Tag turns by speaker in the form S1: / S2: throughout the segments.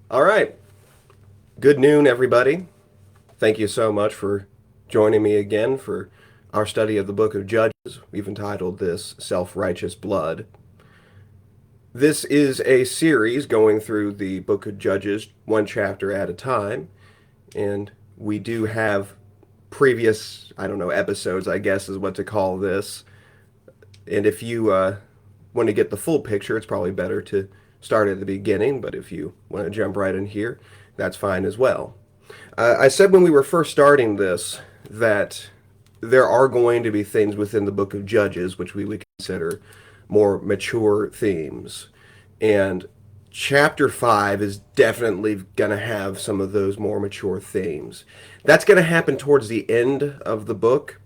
S1: All right. Good noon, everybody. Thank you so much for joining me again for our study of the book of Judges. We've entitled this Self Righteous Blood. This is a series going through the book of Judges one chapter at a time, and we do have previous, episodes, I guess is what to call this. And if you want to get the full picture, it's probably better to start at the beginning, but if you want to jump right in here, that's fine as well. I said when we were first starting this that there are going to be things within the book of Judges which we would consider more mature themes. And chapter 5 is definitely going to have some of those more mature themes. That's going to happen towards the end of the book,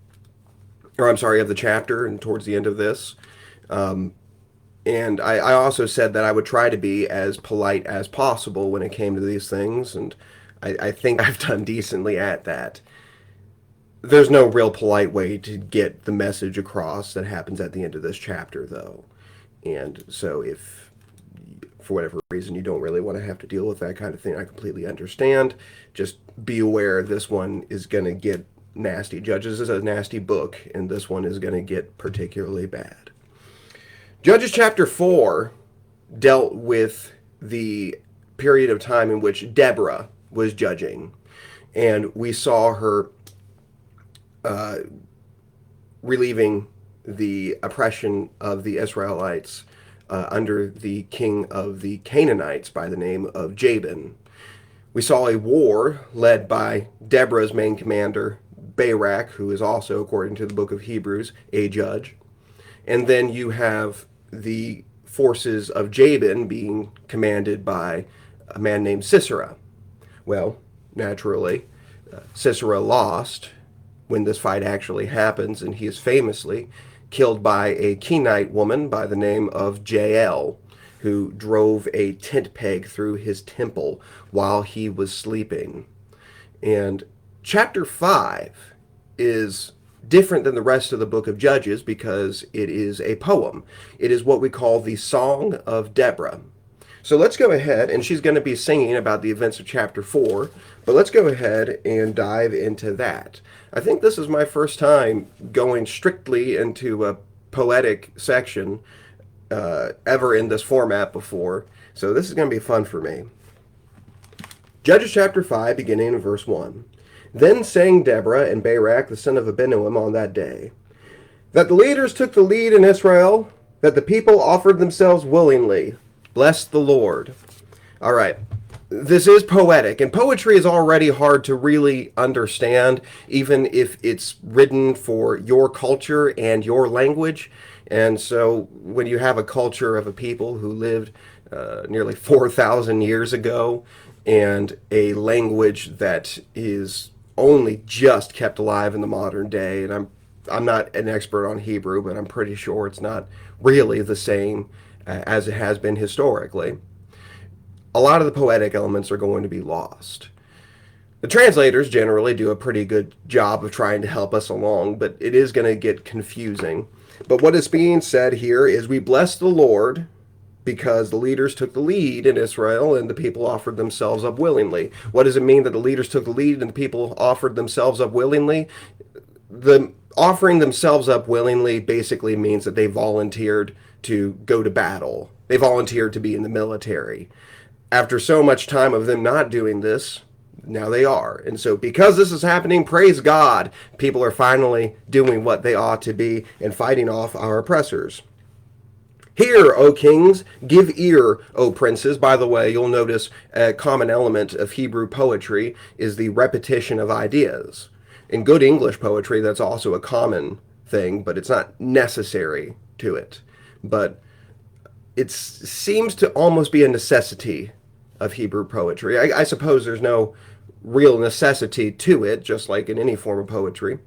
S1: or I'm sorry, of the chapter, and towards the end of this. And I also said that I would try to be as polite as possible when it came to these things, and I think I've done decently at that. There's no real polite way to get the message across that happens at the end of this chapter, though. And so, if for whatever reason you don't really want to have to deal with that kind of thing, I completely understand. Just be aware this one is going to get nasty. Judges is a nasty book, and this one is going to get particularly bad. Judges chapter 4 dealt with the period of time in which Deborah was judging. And we saw her relieving the oppression of the Israelites under the king of the Canaanites by the name of Jabin. We saw a war led by Deborah's main commander, Barak, who is also, according to the book of Hebrews, a judge. And then you have the forces of Jabin being commanded by a man named Sisera. Well, naturally, Sisera lost when this fight actually happens, and he is famously killed by a Kenite woman by the name of Jael, who drove a tent peg through his temple while he was sleeping. And chapter 5 is different than the rest of the book of Judges because it is a poem. It is what we call the Song of Deborah. So let's go ahead, and she's going to be singing about the events of chapter 4, but let's go ahead and dive into that. I think this is my first time going strictly into a poetic section ever in this format before, so this is going to be fun for me. Judges chapter 5, beginning in verse 1. Then sang Deborah and Barak the son of Abinoam on that day, that the leaders took the lead in Israel, that the people offered themselves willingly. Bless the Lord. All right. This is poetic, and poetry is already hard to really understand, even if it's written for your culture and your language. And so when you have a culture of a people who lived nearly 4,000 years ago and a language that is only just kept alive in the modern day, and I'm not an expert on Hebrew, but I'm pretty sure it's not really the same as it has been historically. A lot of the poetic elements are going to be lost. The translators generally do a pretty good job of trying to help us along, but it is going to get confusing. But what is being said here is we bless the Lord because the leaders took the lead in Israel and the people offered themselves up willingly. What does it mean that the leaders took the lead and the people offered themselves up willingly? The offering themselves up willingly basically means that they volunteered to go to battle. They volunteered to be in the military. After so much time of them not doing this, now they are. And so because this is happening, praise God, people are finally doing what they ought to be and fighting off our oppressors. Hear, O kings, give ear, O princes. By the way, you'll notice a common element of Hebrew poetry is the repetition of ideas. In good English poetry, that's also a common thing, but it's not necessary to it. But it seems to almost be a necessity of Hebrew poetry. I suppose there's no real necessity to it, just like in any form of poetry.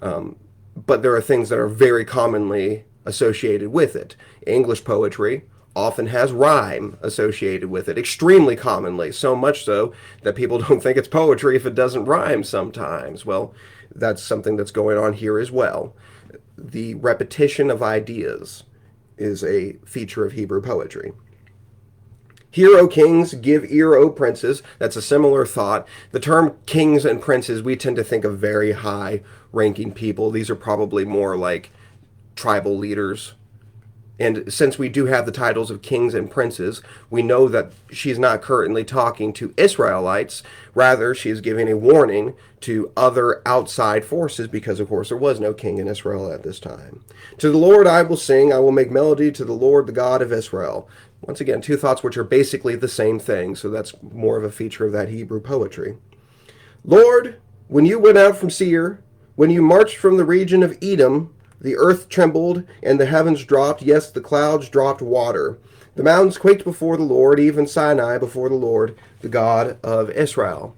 S1: But there are things that are very commonly associated with it. English poetry often has rhyme associated with it, extremely commonly, so much so that people don't think it's poetry if it doesn't rhyme sometimes. Well, that's something that's going on here as well. The repetition of ideas is a feature of Hebrew poetry. Hear, O kings, give ear, O princes. That's a similar thought. The term kings and princes, we tend to think of very high ranking people. These are probably more like tribal leaders. And since we do have the titles of kings and princes, we know that she's not currently talking to Israelites. Rather, she is giving a warning to other outside forces because, of course, there was no king in Israel at this time. To the Lord I will sing. I will make melody to the Lord, the God of Israel. Once again, two thoughts which are basically the same thing. So that's more of a feature of that Hebrew poetry. Lord, when you went out from Seir, when you marched from the region of Edom, the earth trembled, and the heavens dropped. Yes, the clouds dropped water. The mountains quaked before the Lord, even Sinai before the Lord, the God of Israel.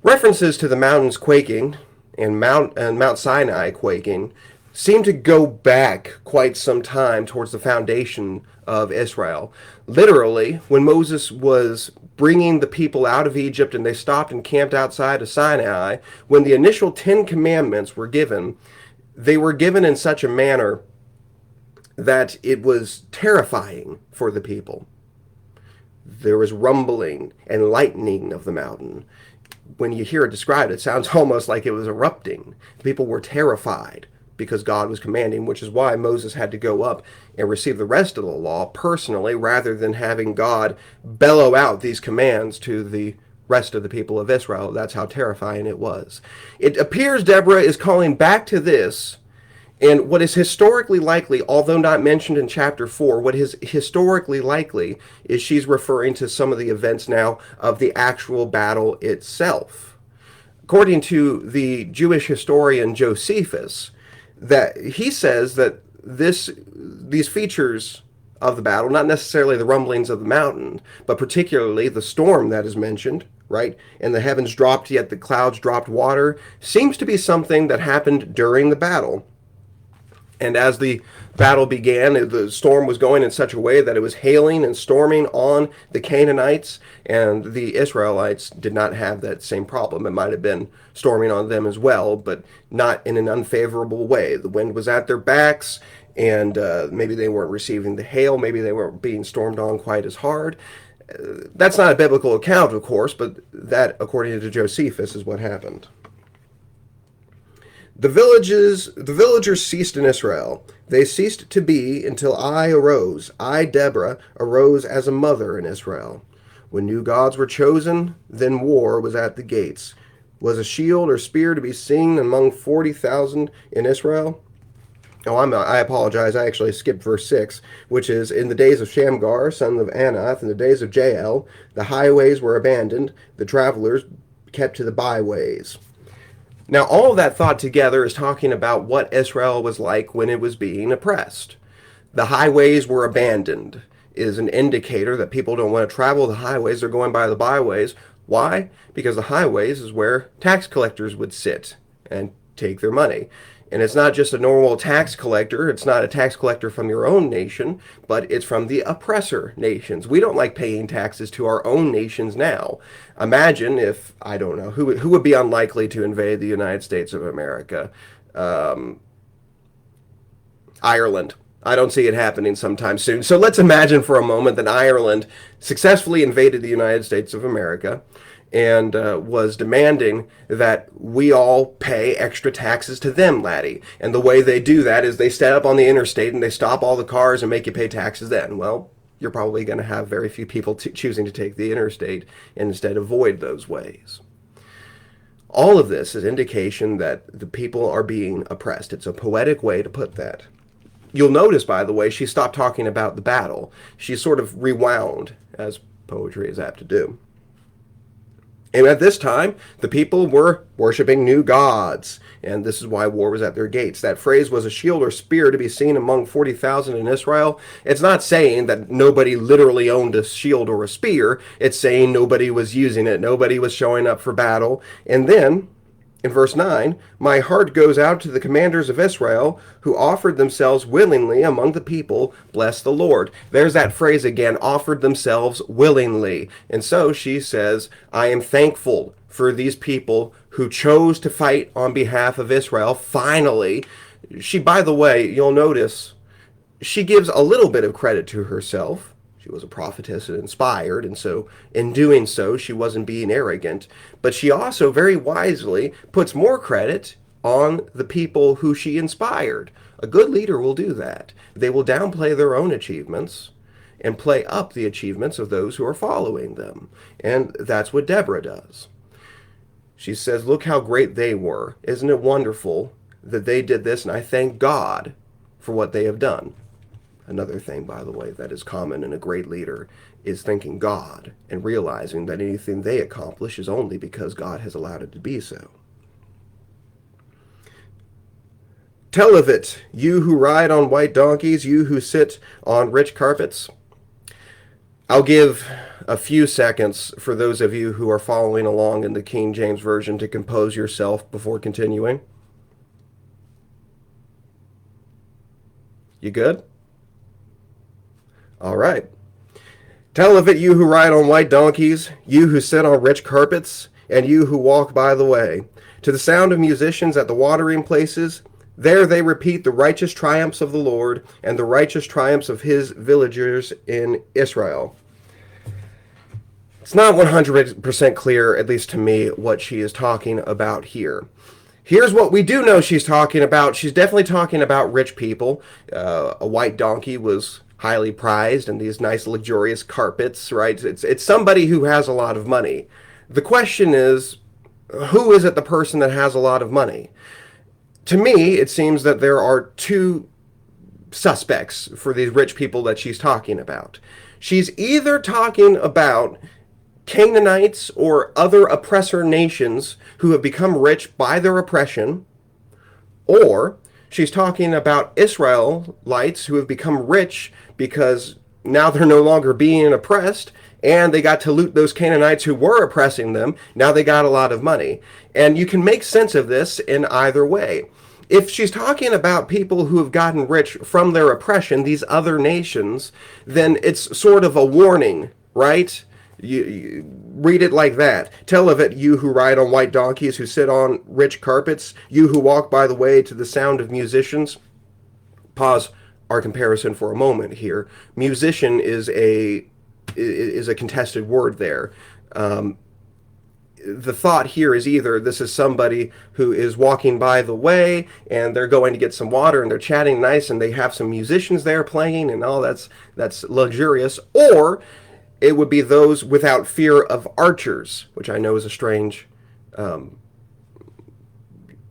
S1: References to the mountains quaking and Mount Sinai quaking seem to go back quite some time towards the foundation of Israel. Literally, when Moses was bringing the people out of Egypt and they stopped and camped outside of Sinai, when the initial 10 commandments were given, they were given in such a manner that it was terrifying for the people. There was rumbling and lightning of the mountain. When you hear it described, it sounds almost like it was erupting. The people were terrified because God was commanding, which is why Moses had to go up and receive the rest of the law personally, rather than having God bellow out these commands to the rest of the people of Israel. That's how terrifying it was. It appears Deborah is calling back to this, and what is historically likely, although not mentioned in chapter 4, what is historically likely is she's referring to some of the events now of the actual battle itself. According to the Jewish historian Josephus, that he says that these features of the battle, not necessarily the rumblings of the mountain, but particularly the storm that is mentioned, right? And the heavens dropped, yet the clouds dropped water, seems to be something that happened during the battle. And as the battle began, the storm was going in such a way that it was hailing and storming on the Canaanites, and the Israelites did not have that same problem. It might have been storming on them as well, but not in an unfavorable way. The wind was at their backs, and maybe they weren't receiving the hail, maybe they weren't being stormed on quite as hard. That's not a biblical account, of course, but that, according to Josephus, is what happened. The villagers ceased in Israel. They ceased to be until I arose. I, Deborah, arose as a mother in Israel. When new gods were chosen, then war was at the gates. Was a shield or spear to be seen among 40,000 in Israel? Oh, I apologize. I actually skipped verse 6, which is, in the days of Shamgar, son of Anath, in the days of Jael, the highways were abandoned, the travelers kept to the byways. Now, all of that thought together is talking about what Israel was like when it was being oppressed. The highways were abandoned is an indicator that people don't want to travel the highways. They're going by the byways. Why? Because the highways is where tax collectors would sit and take their money. And it's not just a normal tax collector. It's not a tax collector from your own nation, but it's from the oppressor nations. We don't like paying taxes to our own nations now. Imagine if, I don't know, who would be unlikely to invade the United States of America? Ireland. I don't see it happening sometime soon. So let's imagine for a moment that Ireland successfully invaded the United States of America and was demanding that we all pay extra taxes to them, laddie. And the way they do that is they stand up on the interstate and they stop all the cars and make you pay taxes then. Well, you're probably going to have very few people choosing to take the interstate and instead avoid those ways. All of this is indication that the people are being oppressed. It's a poetic way to put that. You'll notice, by the way, she stopped talking about the battle. She sort of rewound, as poetry is apt to do. And at this time, the people were worshiping new gods, and this is why war was at their gates. That phrase was a shield or spear to be seen among 40,000 in Israel. It's not saying that nobody literally owned a shield or a spear. It's saying nobody was using it. Nobody was showing up for battle. And then, in verse 9, my heart goes out to the commanders of Israel who offered themselves willingly among the people. Bless the Lord. There's that phrase again, offered themselves willingly. And so she says, I am thankful for these people who chose to fight on behalf of Israel. Finally, she, by the way, you'll notice, she gives a little bit of credit to herself. She was a prophetess and inspired, and so in doing so, she wasn't being arrogant. But she also very wisely puts more credit on the people who she inspired. A good leader will do that. They will downplay their own achievements and play up the achievements of those who are following them. And that's what Deborah does. She says, look how great they were. Isn't it wonderful that they did this? And I thank God for what they have done. Another thing, by the way, that is common in a great leader is thanking God and realizing that anything they accomplish is only because God has allowed it to be so. Tell of it, you who ride on white donkeys, you who sit on rich carpets. I'll give a few seconds for those of you who are following along in the King James Version to compose yourself before continuing. You good? All right. Tell of it, you who ride on white donkeys, you who sit on rich carpets, and you who walk by the way. To the sound of musicians at the watering places, there they repeat the righteous triumphs of the Lord and the righteous triumphs of his villagers in Israel. It's not 100% clear, at least to me, what she is talking about here. Here's what we do know she's talking about. She's definitely talking about rich people. A white donkey was highly prized, and these nice luxurious carpets, right? It's somebody who has a lot of money. The question is, who is it the person that has a lot of money? To me, it seems that there are two suspects for these rich people that she's talking about. She's either talking about Canaanites or other oppressor nations who have become rich by their oppression, or she's talking about Israelites who have become rich because now they're no longer being oppressed, and they got to loot those Canaanites who were oppressing them. Now they got a lot of money. And you can make sense of this in either way. If she's talking about people who have gotten rich from their oppression, these other nations, then it's sort of a warning, right? You read it like that. Tell of it, you who ride on white donkeys, who sit on rich carpets, you who walk by the way to the sound of musicians. Pause our comparison for a moment here. Musician is a contested word there. The thought here is either this is somebody who is walking by the way and they're going to get some water and they're chatting nice and they have some musicians there playing and all that's luxurious, or it would be those without fear of archers, which I know is a strange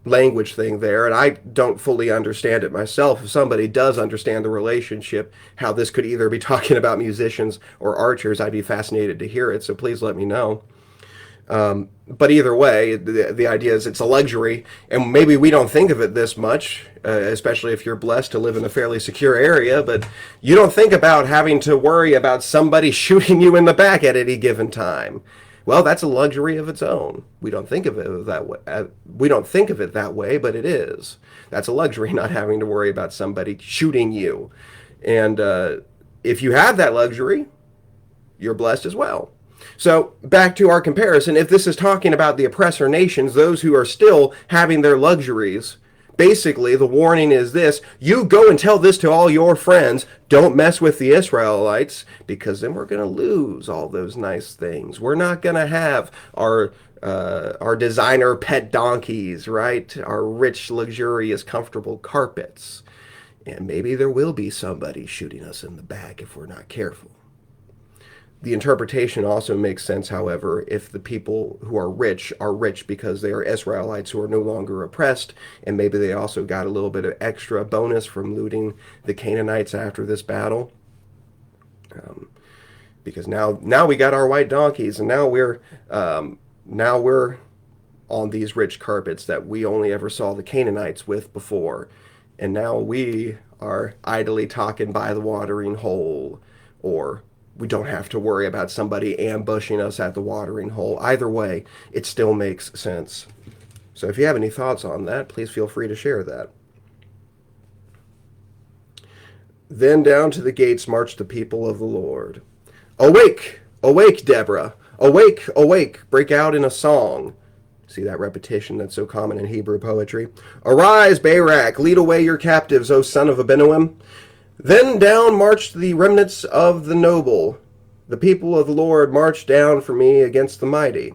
S1: language thing there, and I don't fully understand it myself. If somebody does understand the relationship, how this could either be talking about musicians or archers, I'd be fascinated to hear it, so please let me know. But either way, the idea is it's a luxury, and maybe we don't think of it this much, especially if you're blessed to live in a fairly secure area, but you don't think about having to worry about somebody shooting you in the back at any given time. Well, that's a luxury of its own. We don't think of it that way. We don't think of it that way, but it is. That's a luxury, not having to worry about somebody shooting you. And if you have that luxury, you're blessed as well. So back to our comparison, if this is talking about the oppressor nations, those who are still having their luxuries, basically the warning is this: you go and tell this to all your friends, don't mess with the Israelites, because then we're going to lose all those nice things. We're not going to have our designer pet donkeys, right? Our rich, luxurious, comfortable carpets. And maybe there will be somebody shooting us in the back if we're not careful. The interpretation also makes sense, however, if the people who are rich because they are Israelites who are no longer oppressed, and maybe they also got a little bit of extra bonus from looting the Canaanites after this battle. Because now we got our white donkeys, and now we're on these rich carpets that we only ever saw the Canaanites with before, and now we are idly talking by the watering hole, or we don't have to worry about somebody ambushing us at the watering hole. Either way, it still makes sense. So if you have any thoughts on that, please feel free to share that. Then down to the gates marched the people of the Lord. Awake, awake, Deborah. Awake, awake, break out in a song. See that repetition that's so common in Hebrew poetry. Arise, Barak, lead away your captives, O son of Abinoam. Then down marched the remnants of the noble. The people of the Lord marched down for me against the mighty.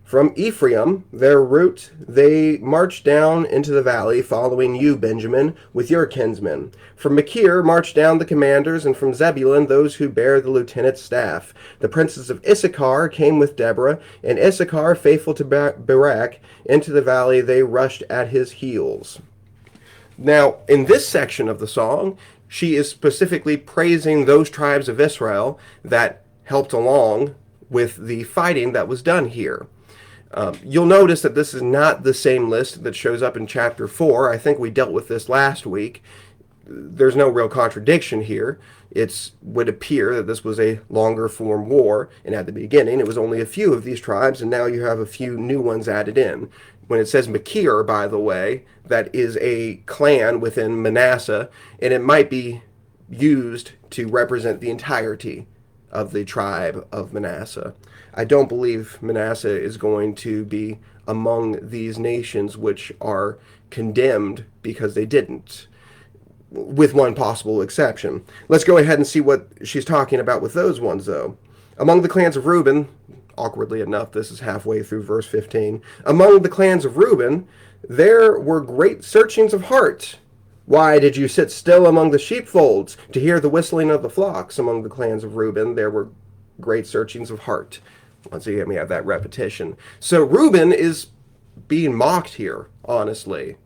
S1: From Ephraim, their route, they marched down into the valley, following you, Benjamin, with your kinsmen. From Machir marched down the commanders, and from Zebulun those who bear the lieutenant's staff. The princes of Issachar came with Deborah, and Issachar, faithful to Barak, into the valley they rushed at his heels. Now, in this section of the song, she is specifically praising those tribes of Israel that helped along with the fighting that was done here. You'll notice that this is not the same list that shows up in chapter 4. I think we dealt with this last week. There's no real contradiction here. It would appear that this was a longer form war, and at the beginning it was only a few of these tribes, and now you have a few new ones added in. When it says Machir, by the way, that is a clan within Manasseh, and it might be used to represent the entirety of the tribe of Manasseh. I don't believe Manasseh is going to be among these nations which are condemned because they didn't, with one possible exception. Let's go ahead and see what she's talking about with those ones, though. Among the clans of Reuben, awkwardly enough, this is halfway through verse 15. Among the clans of Reuben, there were great searchings of heart. Why did you sit still among the sheepfolds to hear the whistling of the flocks? Among the clans of Reuben, there were great searchings of heart. Once again, we have that repetition. So Reuben is being mocked here, honestly.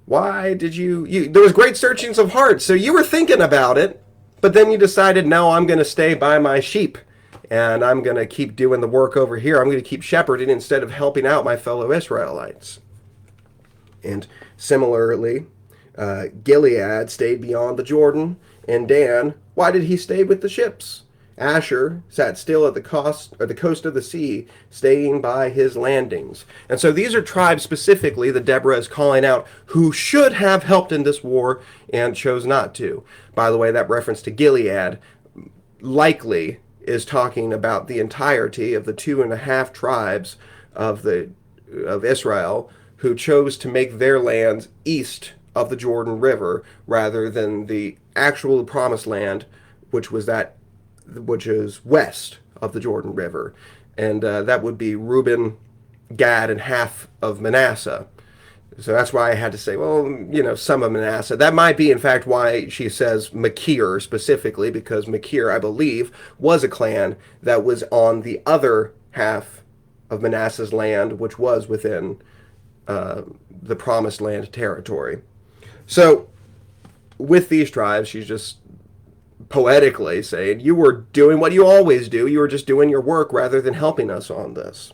S1: Why did there was great searchings of heart, so you were thinking about it, but then you decided, no, I'm going to stay by my sheep, and I'm going to keep doing the work over here. I'm going to keep shepherding instead of helping out my fellow Israelites. And similarly, Gilead stayed beyond the Jordan, and Dan, why did he stay with the ships? Asher sat still at the coast of the sea, staying by his landings. And so these are tribes specifically that Deborah is calling out who should have helped in this war and chose not to. By the way, that reference to Gilead likely is talking about the entirety of the 2.5 tribes of Israel who chose to make their lands east of the Jordan River rather than the actual promised land, which is west of the Jordan River. And that would be Reuben, Gad, and half of Manasseh. So that's why I had to say, well, some of Manasseh. That might be, in fact, why she says Machir specifically, because Machir, I believe, was a clan that was on the other half of Manasseh's land, which was within the Promised Land territory. So with these tribes, she's just poetically saying, you were doing what you always do. You were just doing your work rather than helping us on this.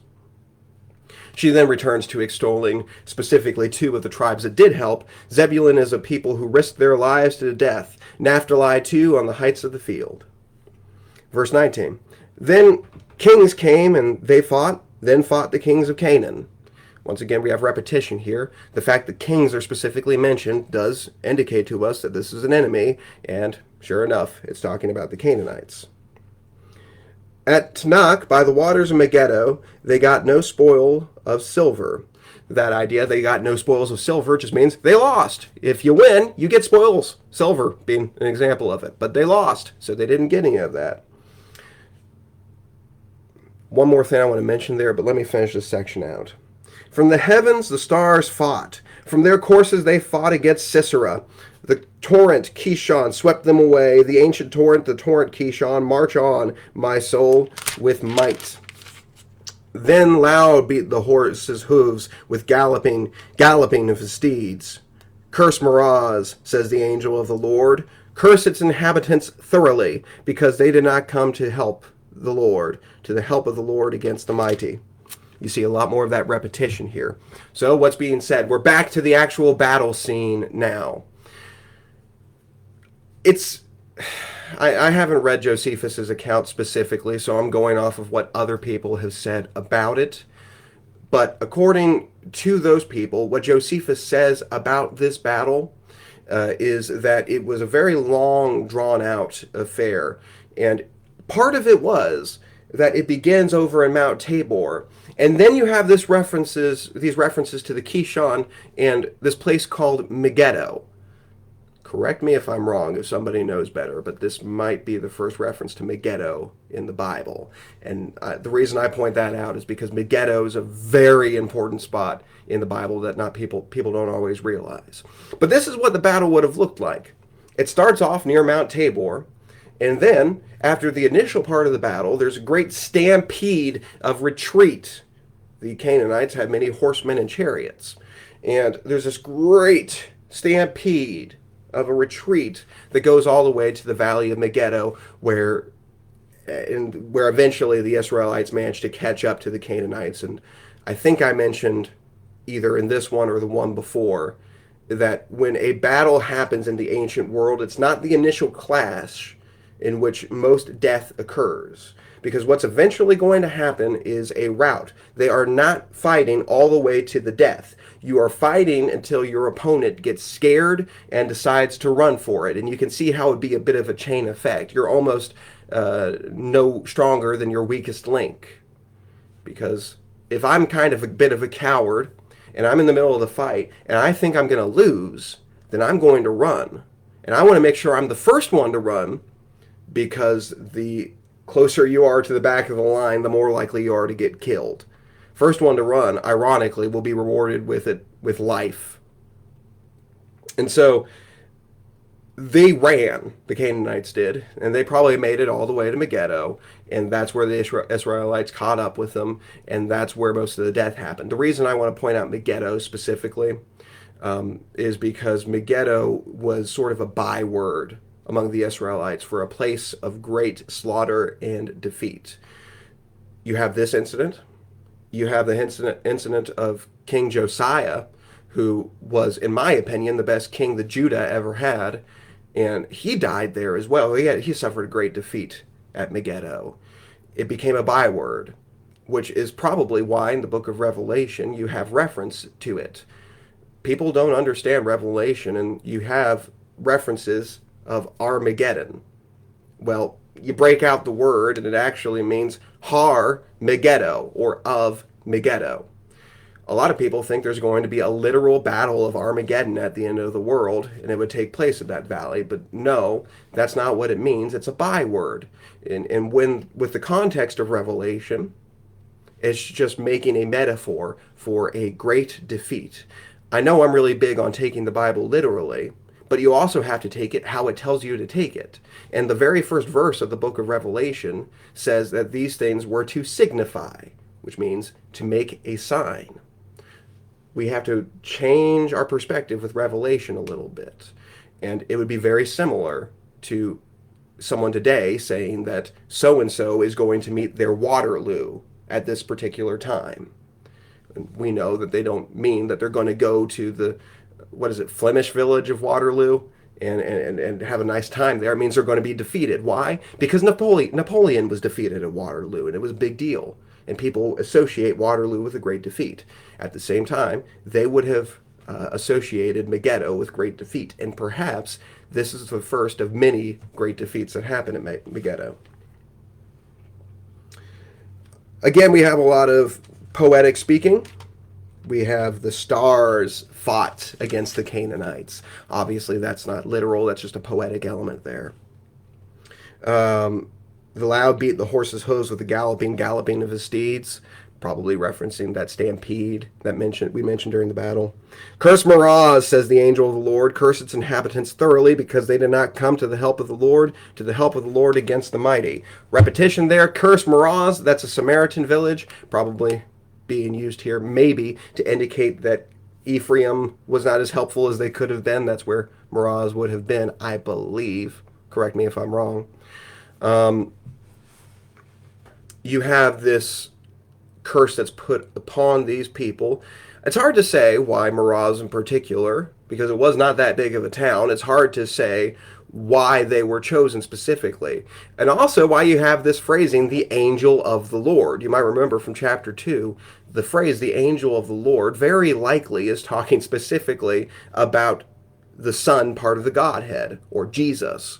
S1: She then returns to extolling specifically 2 of the tribes that did help. Zebulun is a people who risked their lives to death. Naphtali, too, on the heights of the field. Verse 19. Then kings came and they fought. Then fought the kings of Canaan. Once again, we have repetition here. The fact that kings are specifically mentioned does indicate to us that this is an enemy, and sure enough, it's talking about the Canaanites. At Tanakh, by the waters of Megiddo, they got no spoil of silver. That idea, they got no spoils of silver, just means they lost. If you win, you get spoils. Silver being an example of it. But they lost, so they didn't get any of that. One more thing I want to mention there, but let me finish this section out. From the heavens the stars fought. From their courses they fought against Sisera. The torrent Kishon swept them away. The ancient torrent, the torrent Kishon, march on, my soul, with might. Then loud beat the horse's hooves with galloping of his steeds. Curse Meroz, says the angel of the Lord. Curse its inhabitants thoroughly, because they did not come to help the Lord, to the help of the Lord against the mighty. You see a lot more of that repetition here. So what's being said? We're back to the actual battle scene now. I haven't read Josephus's account specifically, so I'm going off of what other people have said about it. But according to those people, what Josephus says about this battle is that it was a very long, drawn-out affair. And part of it was that it begins over in Mount Tabor. And then you have these references to the Kishon and this place called Megiddo. Correct me if I'm wrong, if somebody knows better, but this might be the first reference to Megiddo in the Bible. And the reason I point that out is because Megiddo is a very important spot in the Bible that not people don't always realize. But this is what the battle would have looked like. It starts off near Mount Tabor, and then after the initial part of the battle, there's a great stampede of retreat. The Canaanites had many horsemen and chariots, and there's this great stampede of a retreat that goes all the way to the valley of Megiddo, where eventually the Israelites managed to catch up to the Canaanites. And I think I mentioned either in this one or the one before that when a battle happens in the ancient world, it's not the initial clash in which most death occurs. Because what's eventually going to happen is a rout. They are not fighting all the way to the death. You are fighting until your opponent gets scared and decides to run for it. And you can see how it would be a bit of a chain effect. You're almost no stronger than your weakest link. Because if I'm kind of a bit of a coward and I'm in the middle of the fight and I think I'm going to lose, then I'm going to run. And I want to make sure I'm the first one to run, because the closer you are to the back of the line, the more likely you are to get killed. First one to run, ironically, will be rewarded with life. And so they ran, the Canaanites did, and they probably made it all the way to Megiddo, and that's where the Israelites caught up with them, and that's where most of the death happened. The reason I want to point out Megiddo specifically is because Megiddo was sort of a byword among the Israelites for a place of great slaughter and defeat. You have this incident. You have the incident of King Josiah, who was, in my opinion, the best king that Judah ever had, and he died there as well. He suffered a great defeat at Megiddo. It became a byword, which is probably why in the book of Revelation you have reference to it. People don't understand Revelation, and you have references of Armageddon. Well, you break out the word and it actually means Har Megiddo, or of Megiddo. A lot of people think there's going to be a literal battle of Armageddon at the end of the world and it would take place at that valley, but no, that's not what it means. It's a byword. And when with the context of Revelation, it's just making a metaphor for a great defeat. I know I'm really big on taking the Bible literally, but you also have to take it how it tells you to take it. And the very first verse of the book of Revelation says that these things were to signify, which means to make a sign. We have to change our perspective with Revelation a little bit. And it would be very similar to someone today saying that so-and-so is going to meet their Waterloo at this particular time. And we know that they don't mean that they're going to go to the Flemish village of Waterloo and have a nice time there. It means they're going to be defeated. Why? Because Napoleon was defeated at Waterloo, and it was a big deal. And people associate Waterloo with a great defeat. At the same time, they would have associated Megiddo with great defeat. And perhaps this is the first of many great defeats that happen at Megiddo. Again, we have a lot of poetic speaking. We have the stars fought against the Canaanites. Obviously, that's not literal. That's just a poetic element there. The loud beat the horse's hooves with the galloping of his steeds, probably referencing that stampede that we mentioned during the battle. Curse Meroz, says the angel of the Lord, curse its inhabitants thoroughly, because they did not come to the help of the Lord, against the mighty. Repetition there, curse Meroz, that's a Samaritan village, probably being used here maybe to indicate that Ephraim was not as helpful as they could have been. That's where Meroz would have been, I believe. Correct me if I'm wrong. You have this curse that's put upon these people. It's hard to say why Meroz in particular, because it was not that big of a town. It's hard to say why they were chosen specifically. And also why you have this phrasing, the angel of the Lord. You might remember from chapter 2, the phrase, the angel of the Lord, very likely is talking specifically about the Son part of the Godhead, or Jesus.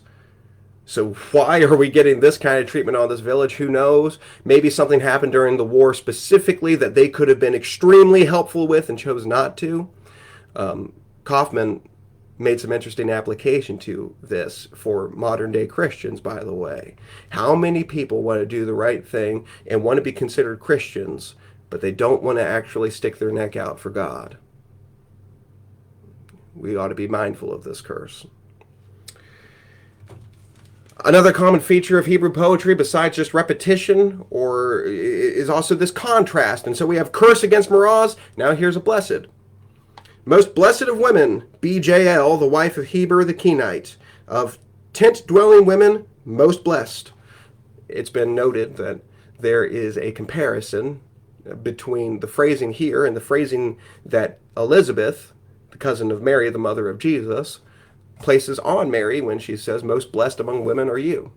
S1: So why are we getting this kind of treatment on this village? Who knows? Maybe something happened during the war specifically that they could have been extremely helpful with and chose not to. Kaufman made some interesting application to this for modern day Christians, by the way. How many people want to do the right thing and want to be considered Christians, but they don't want to actually stick their neck out for God? We ought to be mindful of this curse. Another common feature of Hebrew poetry, besides just repetition, is also this contrast. And so we have curse against Meroz. Now here's a blessed. Most blessed of women, be Jael, the wife of Heber the Kenite. Of tent-dwelling women, most blessed. It's been noted that there is a comparison between the phrasing here and the phrasing that Elizabeth, the cousin of Mary, the mother of Jesus, places on Mary when she says, most blessed among women are you.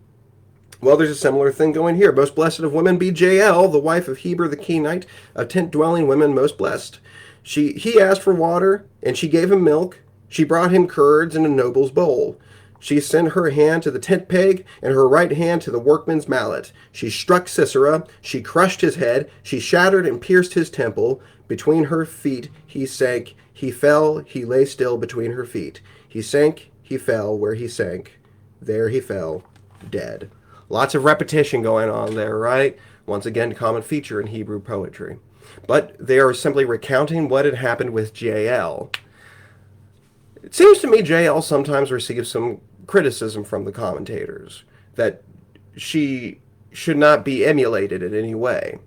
S1: Well, there's a similar thing going here. Most blessed of women be Jael, the wife of Heber the Kenite, of tent-dwelling women most blessed. He asked for water, and she gave him milk. She brought him curds in a noble's bowl. She sent her hand to the tent peg, and her right hand to the workman's mallet. She struck Sisera. She crushed his head. She shattered and pierced his temple. Between her feet he sank. He fell. He lay still between her feet. He sank, he fell, where he sank, there he fell, dead. Lots of repetition going on there, right? Once again, common feature in Hebrew poetry. But they are simply recounting what had happened with Jael. It seems to me Jael sometimes receives some criticism from the commentators, that she should not be emulated in any way.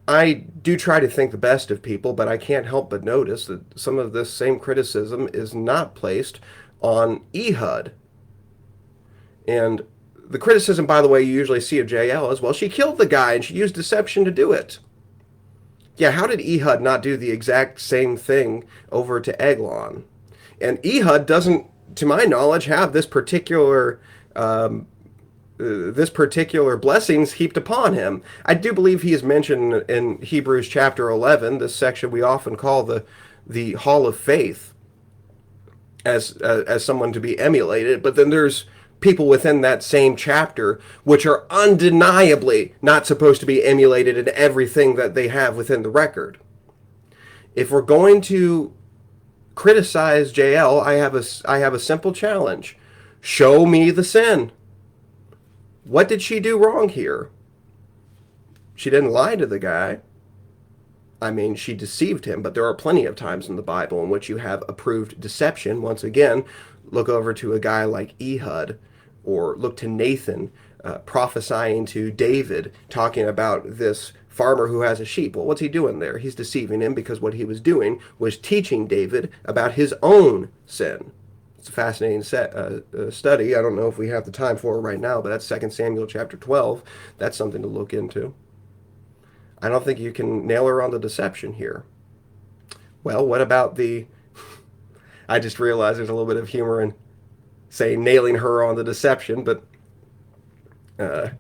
S1: I do try to think the best of people, but I can't help but notice that some of this same criticism is not placed on Ehud. And the criticism, by the way, you usually see of Jael is, well, she killed the guy and she used deception to do it. Yeah, how did Ehud not do the exact same thing over to Eglon? And Ehud doesn't, to my knowledge, have this particular blessings heaped upon him. I do believe he is mentioned in Hebrews chapter 11, this section we often call the Hall of Faith, as someone to be emulated. But then there's people within that same chapter which are undeniably not supposed to be emulated in everything that they have within the record. If we're going to criticize Jael, I have a simple challenge. Show me the sin. What did she do wrong here? She didn't lie to the guy. I mean, she deceived him, but there are plenty of times in the Bible in which you have approved deception. Once again, look over to a guy like Ehud, or look to Nathan prophesying to David, talking about this farmer who has a sheep. Well, what's he doing there? He's deceiving him because what he was doing was teaching David about his own sin. It's a fascinating study. I don't know if we have the time for it right now, but that's 2 Samuel chapter 12. That's something to look into. I don't think you can nail her on the deception here. Well, what about I just realized there's a little bit of humor in saying nailing her on the deception, but you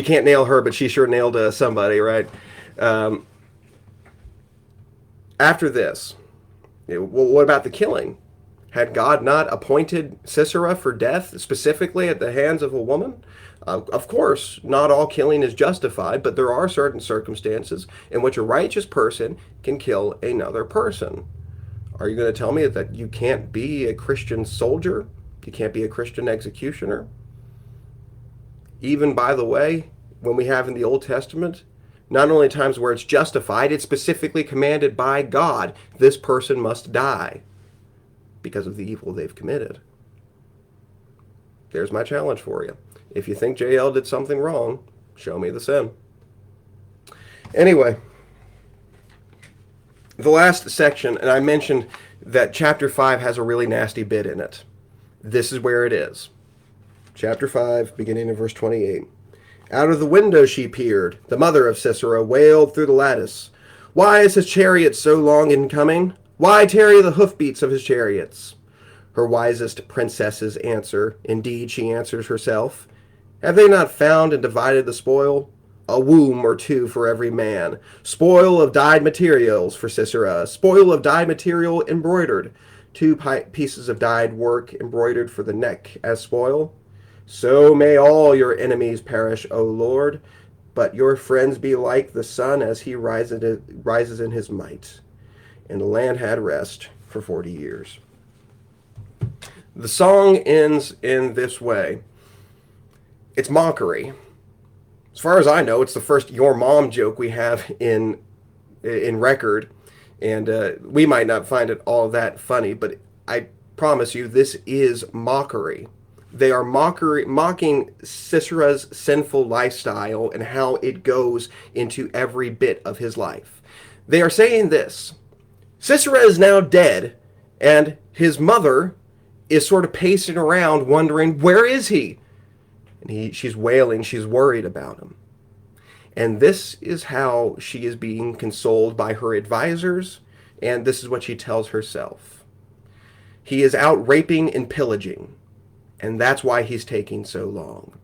S1: can't nail her, but she sure nailed somebody, right? After this, what about the killing? Had God not appointed Sisera for death specifically at the hands of a woman? Of course, not all killing is justified, but there are certain circumstances in which a righteous person can kill another person. Are you going to tell me that you can't be a Christian soldier? You can't be a Christian executioner? Even, by the way, when we have in the Old Testament, not only times where it's justified, it's specifically commanded by God. This person must die because of the evil they've committed. There's my challenge for you. If you think Jael did something wrong, show me the sin. Anyway, the last section, and I mentioned that chapter 5 has a really nasty bit in it. This is where it is. Chapter 5, beginning in verse 28. Out of the window she peered. The mother of Sisera wailed through the lattice. Why is his chariot so long in coming? Why tarry the hoofbeats of his chariots? Her wisest princesses answer. Indeed, she answers herself. Have they not found and divided the spoil? A womb or two for every man. Spoil of dyed materials for Sisera. Spoil of dyed material embroidered. 2 pieces of dyed work embroidered for the neck as spoil. So may all your enemies perish, O Lord, but your friends be like the sun as he rises in his might. and the land had rest for 40 years. The song ends in this way. It's mockery. As far as I know, it's the first "your mom" joke we have in record, and we might not find it all that funny, but I promise you, this is mockery. They are mocking Sisera's sinful lifestyle and how it goes into every bit of his life. They are saying this: Sisera is now dead, and his mother is sort of pacing around wondering, where is he? And she's wailing, she's worried about him. And this is how she is being consoled by her advisors, and this is what she tells herself. He is out raping and pillaging, and that's why he's taking so long.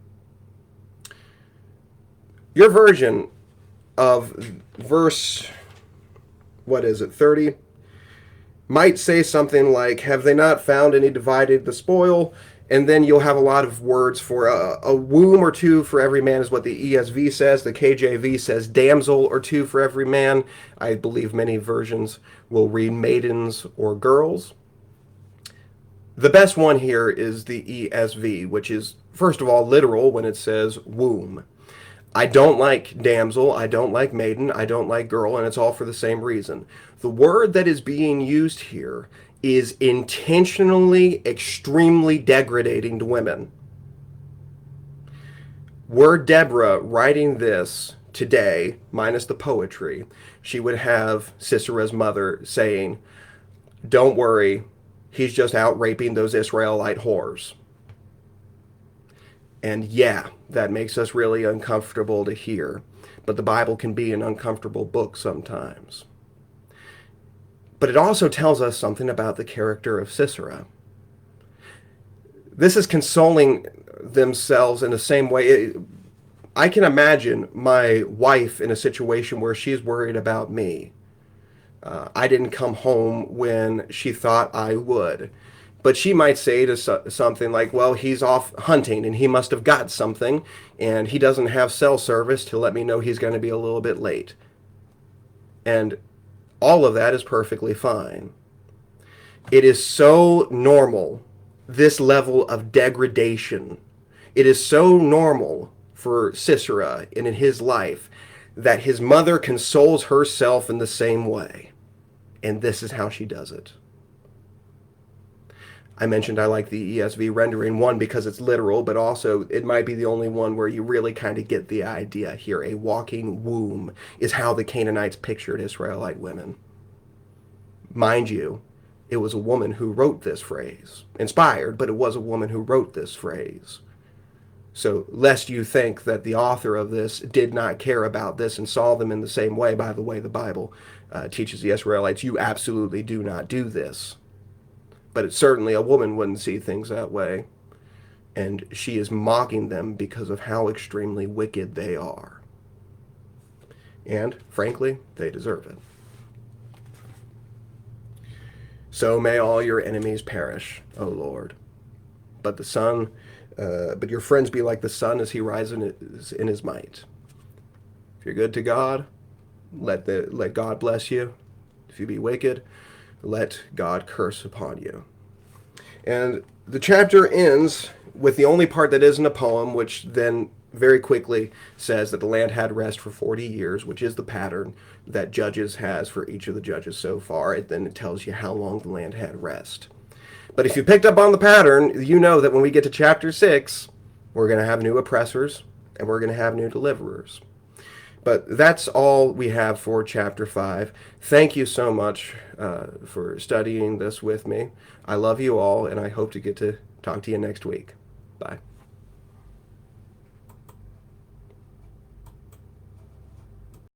S1: Your version of verse, 30, might say something like, have they not found any divided the spoil? And then you'll have a lot of words for a womb or two for every man is what the ESV says. The KJV says damsel or two for every man. I believe many versions will read maidens or girls. The best one here is the ESV, which is, first of all, literal when it says womb. I don't like damsel, I don't like maiden, I don't like girl, and it's all for the same reason. The word that is being used here is intentionally extremely degrading to women. Were Deborah writing this today, minus the poetry, she would have Sisera's mother saying, don't worry, he's just out raping those Israelite whores. And yeah, that makes us really uncomfortable to hear. But the Bible can be an uncomfortable book sometimes. But it also tells us something about the character of Sisera. This is consoling themselves in the same way. I can imagine my wife in a situation where she's worried about me. I didn't come home when she thought I would. But she might say to something like, well, he's off hunting and he must have got something and he doesn't have cell service to let me know he's going to be a little bit late. And all of that is perfectly fine. It is so normal, this level of degradation. It is so normal for Sisera and in his life that his mother consoles herself in the same way. And this is how she does it. I mentioned I like the ESV rendering, one, because it's literal, but also it might be the only one where you really kind of get the idea here. A walking womb is how the Canaanites pictured Israelite women. Mind you, it was a woman who wrote this phrase. Inspired, but it was a woman who wrote this phrase. So lest you think that the author of this did not care about this and saw them in the same way, by the way, the Bible teaches the Israelites, you absolutely do not do this. But it, certainly a woman wouldn't see things that way. And she is mocking them because of how extremely wicked they are. And, frankly, they deserve it. So may all your enemies perish, O Lord. But but your friends be like the sun as he rises in his might. If you're good to God, let God bless you. If you be wicked, let God curse upon you. And the chapter ends with the only part that isn't a poem, which then very quickly says that the land had rest for 40 years, which is the pattern that Judges has for each of the judges so far. And then it tells you how long the land had rest. But if you picked up on the pattern, you know that when we get to chapter 6, we're going to have new oppressors and we're going to have new deliverers. But that's all we have for chapter 5. Thank you so much for studying this with me. I love you all, and I hope to get to talk to you next week. Bye.